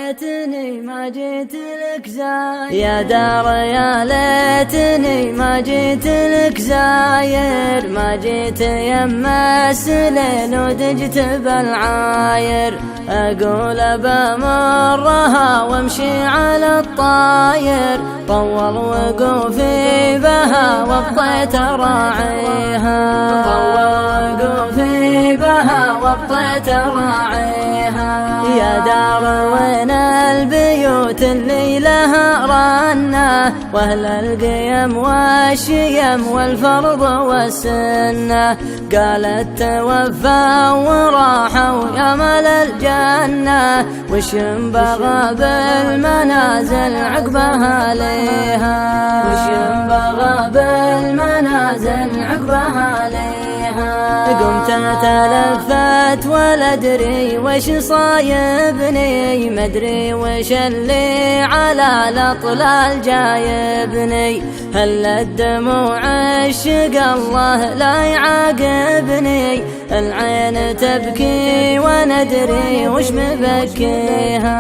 ليتني ما جيت لك زاير، يا دار يا ليتني ما جيت لك زاير، ما جيت يما السليل ودجت بالعاير، أقول بمرها وامشي على الطاير، طول وقوفي بها وابطيت راعيها، طول وقوفي بها وابطيت راعيها، يا دار وين البيوت اللي لها رنة، واهل القيم والشيم والفرض والسنة، قالت توفى وراحوا يا مال الجنة، وش ينبغى بالمنازل عقبها ليها، وش ينبغى بالمنازل عقبها ليها، قمت تلفت ولا ادري وش صايبني، مدري وش اللي على الاطلال جايبني، هل الدموع عشق الله لا يعاقبني، العين تبكي وندري وش مبكيها،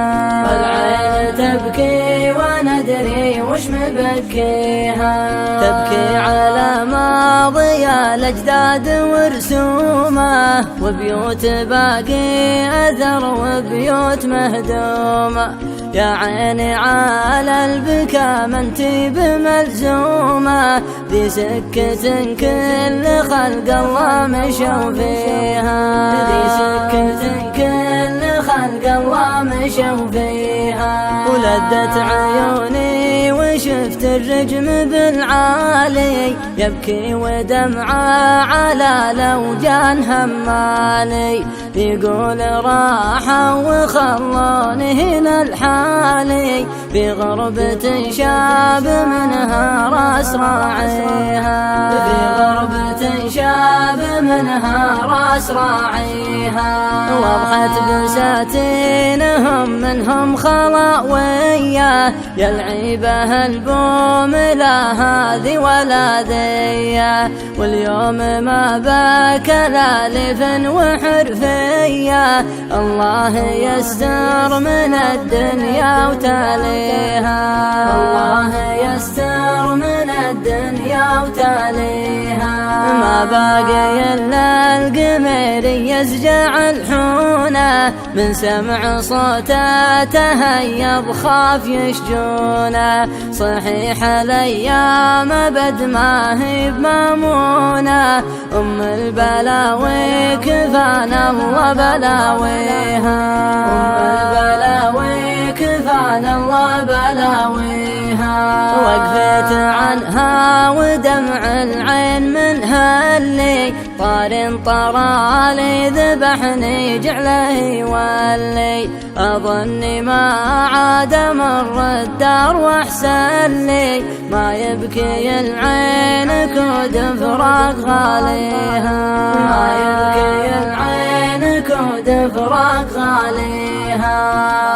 العين تبكي وندري وش مبكيها، تبكي على ماضي الأجداد ورسومه، وبيوت باقي أثر وبيوت مهدومة، يا عيني على البكا ما انتي بملزومة، ذي سكة كل خلق الله مشوا فيها، ذي سكة كل خلق الله مشوا فيها، ولدت عيوني وشفت الرجم بالعالي، يبكي ودمعه على لوجان همالي، يقول راحوا وخلوني هنا الحالي، في غربة شاب منها راس راعيها، في غربة شاب منها راس راعيها، وضحت بساتينهم منهم خلاوية، يا العيبة البوم لا هذه ولا ذي، واليوم ما باك الالف وحرفية، الله يستر من الدنيا وتاليها، الله يستر من الدنيا وتاليها، ما باقي الا القمر يزجع الحونه، من سمع صوته تهيب خاف يشجونه، صحيح الايام بد ما هي بمامونه، ام البلاوي كفانا الله بلاويها، ام البلاوي كفانا الله بلاويها، وقفت عنها ودمع العين منها اللي طار طرالي ذبحني جعله يولي، أظني ما عاد مر الدار واحسن لي، ما يبكي العين كود فراق غاليها، ما يبكي العين كود فراق غاليها.